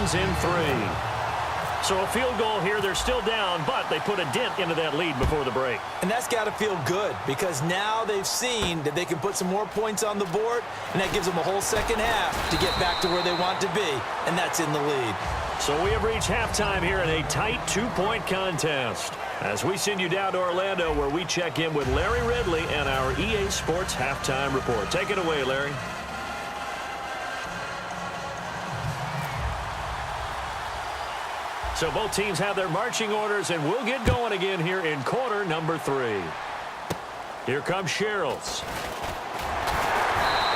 Falcons in 3. So a field goal here. They're still down, but they put a dent into that lead before the break. And that's got to feel good because now they've seen that they can put some more points on the board, and that gives them a whole second half to get back to where they want to be, and that's in the lead. So we have reached halftime here in a tight 2-point contest. As we send you down to Orlando where we check in with Larry Ridley and our EA Sports Halftime Report. Take it away, Larry. So both teams have their marching orders, and we'll get going again here in quarter number 3. Here comes Sherrills.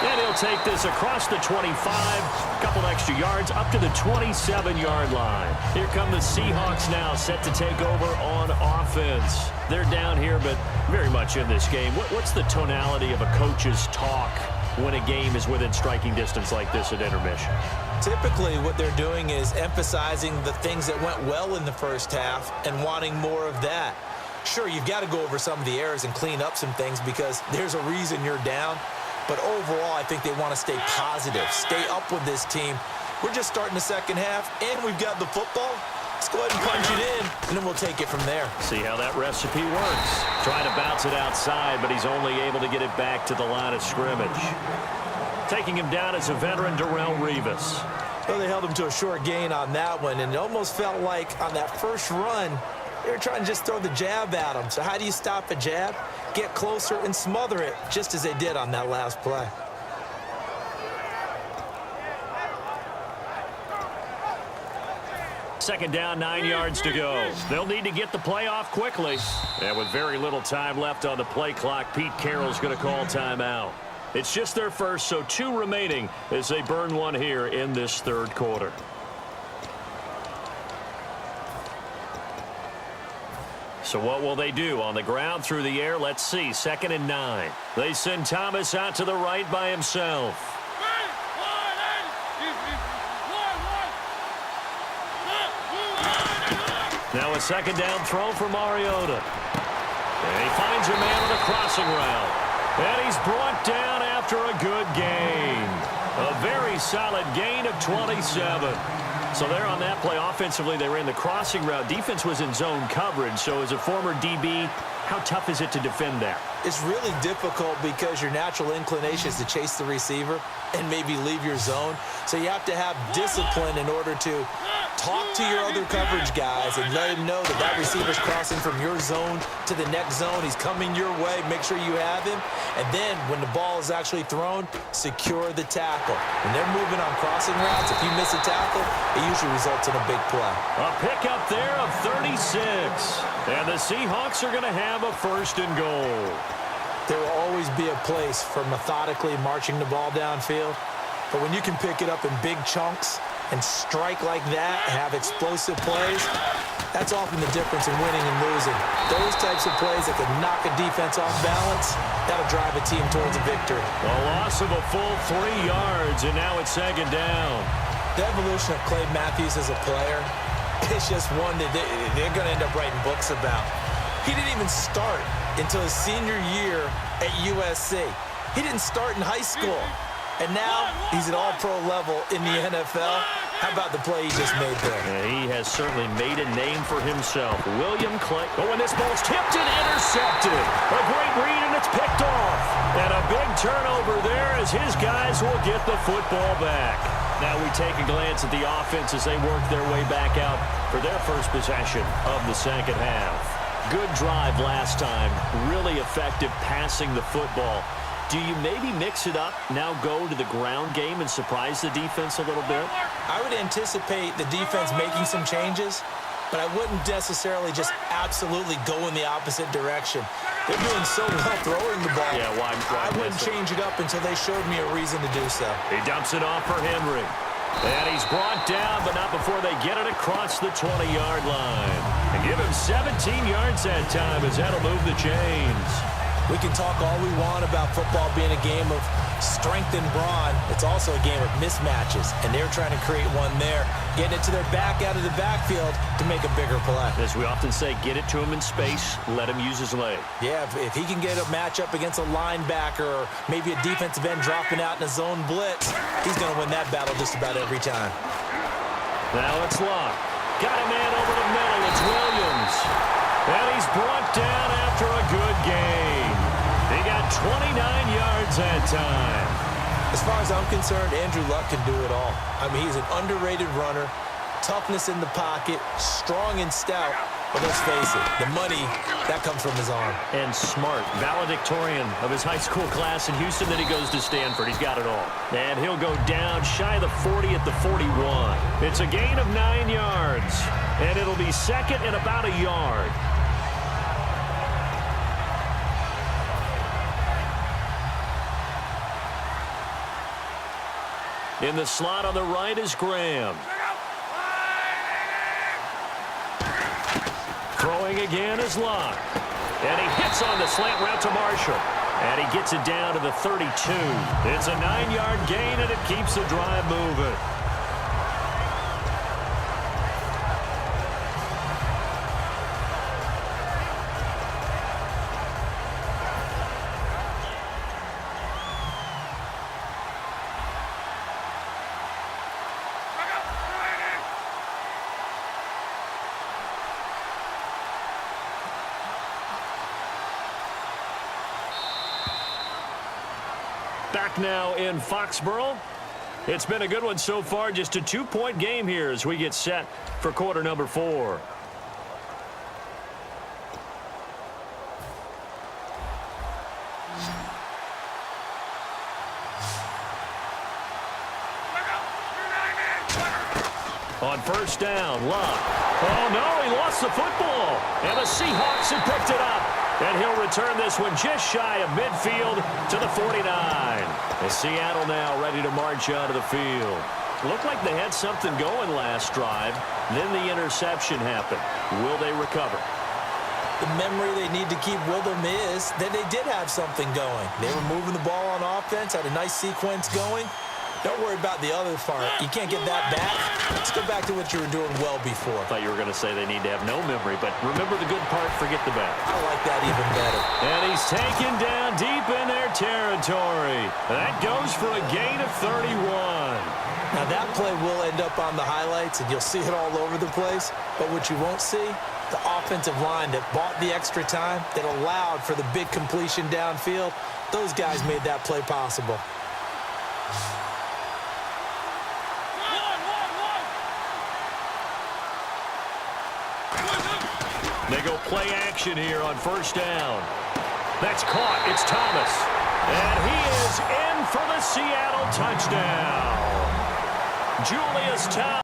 And he'll take this across the 25, a couple extra yards, up to the 27-yard line. Here come the Seahawks now, set to take over on offense. They're down here, but very much in this game. What's the tonality of a coach's talk when a game is within striking distance like this at intermission? Typically, what they're doing is emphasizing the things that went well in the first half and wanting more of that. Sure, you've got to go over some of the errors and clean up some things because there's a reason you're down. But overall, I think they want to stay positive, stay up with this team. We're just starting the second half, and we've got the football. Let's go ahead and punch it in, and then we'll take it from there. See how that recipe works. Trying to bounce it outside, but he's only able to get it back to the line of scrimmage. Taking him down is a veteran, Darrelle Revis. Well, they held him to a short gain on that one, and it almost felt like on that first run, they were trying to just throw the jab at him. So how do you stop a jab? Get closer and smother it, just as they did on that last play. Second down, 9 yards to go. They'll need to get the play off quickly. And with very little time left on the play clock, Pete Carroll's going to call timeout. It's just their first, so 2 remaining as they burn one here in this third quarter. So what will they do? On the ground, through the air, let's see. 2nd and 9. They send Thomas out to the right by himself. Now a second down throw for Mariota. And he finds a man on the crossing route. And he's brought down after a good gain. A very solid gain of 27. So there on that play, offensively, they ran the crossing route. Defense was in zone coverage. So as a former DB, how tough is it to defend that? It's really difficult because your natural inclination is to chase the receiver and maybe leave your zone. So you have to have discipline in order to talk to your other coverage guys and let him know that that receiver's crossing from your zone to the next zone. He's coming your way. Make sure you have him. And then when the ball is actually thrown, secure the tackle. When they're moving on crossing routes, if you miss a tackle, it usually results in a big play. A pickup there of 36. And the Seahawks are going to have a 1st and goal. There will always be a place for methodically marching the ball downfield. But when you can pick it up in big chunks and strike like that, have explosive plays, that's often the difference in winning and losing. Those types of plays that can knock a defense off balance, that'll drive a team towards a victory. A loss of a full 3 yards, and now it's 2nd down. The evolution of Clay Matthews as a player, it's just one that they're going to end up writing books about. He didn't even start until his senior year at USC. He didn't start in high school. And now he's at all-pro level in the NFL. How about the play he just made there? Yeah, he has certainly made a name for himself. William Clay. Oh, and this ball's tipped and intercepted. A great read, and it's picked off. And a big turnover there as his guys will get the football back. Now we take a glance at the offense as they work their way back out for their first possession of the second half. Good drive last time. Really effective passing the football. Do you maybe mix it up, now go to the ground game and surprise the defense a little bit? I would anticipate the defense making some changes, but I wouldn't necessarily just absolutely go in the opposite direction. They're doing so well throwing the ball. Yeah, why I wouldn't change it up until they showed me a reason to do so. He dumps it off for Henry. And he's brought down, but not before they get it across the 20-yard line. And give him 17 yards that time as that'll move the chains. We can talk all we want about football being a game of strength and brawn. It's also a game of mismatches, and they're trying to create one there, getting it to their back out of the backfield to make a bigger play. As we often say, get it to him in space, let him use his leg. Yeah, if he can get a matchup against a linebacker or maybe a defensive end dropping out in a zone blitz, he's going to win that battle just about every time. Now it's Luck. Got a man over the middle. It's Williams. And he's brought down after a good game. He got 29 yards that time. As far as I'm concerned, Andrew Luck can do it all. I mean, he's an underrated runner, toughness in the pocket, strong and stout. But let's face it, the money, that comes from his arm. And smart, valedictorian of his high school class in Houston. Then he goes to Stanford. He's got it all. And he'll go down shy of the 40 at the 41. It's a gain of 9 yards. And it'll be second and about a yard. In the slot on the right is Graham. Throwing again is Luck. And he hits on the slant route to Marshall. And he gets it down to the 32. It's a 9-yard gain, and it keeps the drive moving. Back now in Foxborough. It's been a good one so far. Just a 2-point game here as we get set for quarter number 4. On first down, Luck. Oh, no, he lost the football. And the Seahawks have picked it up. And he'll return this one just shy of midfield to the 49. And Seattle now ready to march out of the field. Looked like they had something going last drive. Then the interception happened. Will they recover? The memory they need to keep with them is that they did have something going. They were moving the ball on offense, had a nice sequence going. Don't worry about the other part. You can't get that back. Let's go back to what you were doing well before. I thought you were going to say they need to have no memory, but remember the good part, forget the bad. I like that even better. And he's taken down deep in their territory. That goes for a gain of 31. Now that play will end up on the highlights, and you'll see it all over the place. But what you won't see, the offensive line that bought the extra time, that allowed for the big completion downfield, those guys made that play possible. They go play action here on first down. That's caught. It's Thomas. And he is in for the Seattle touchdown. Julius Thomas.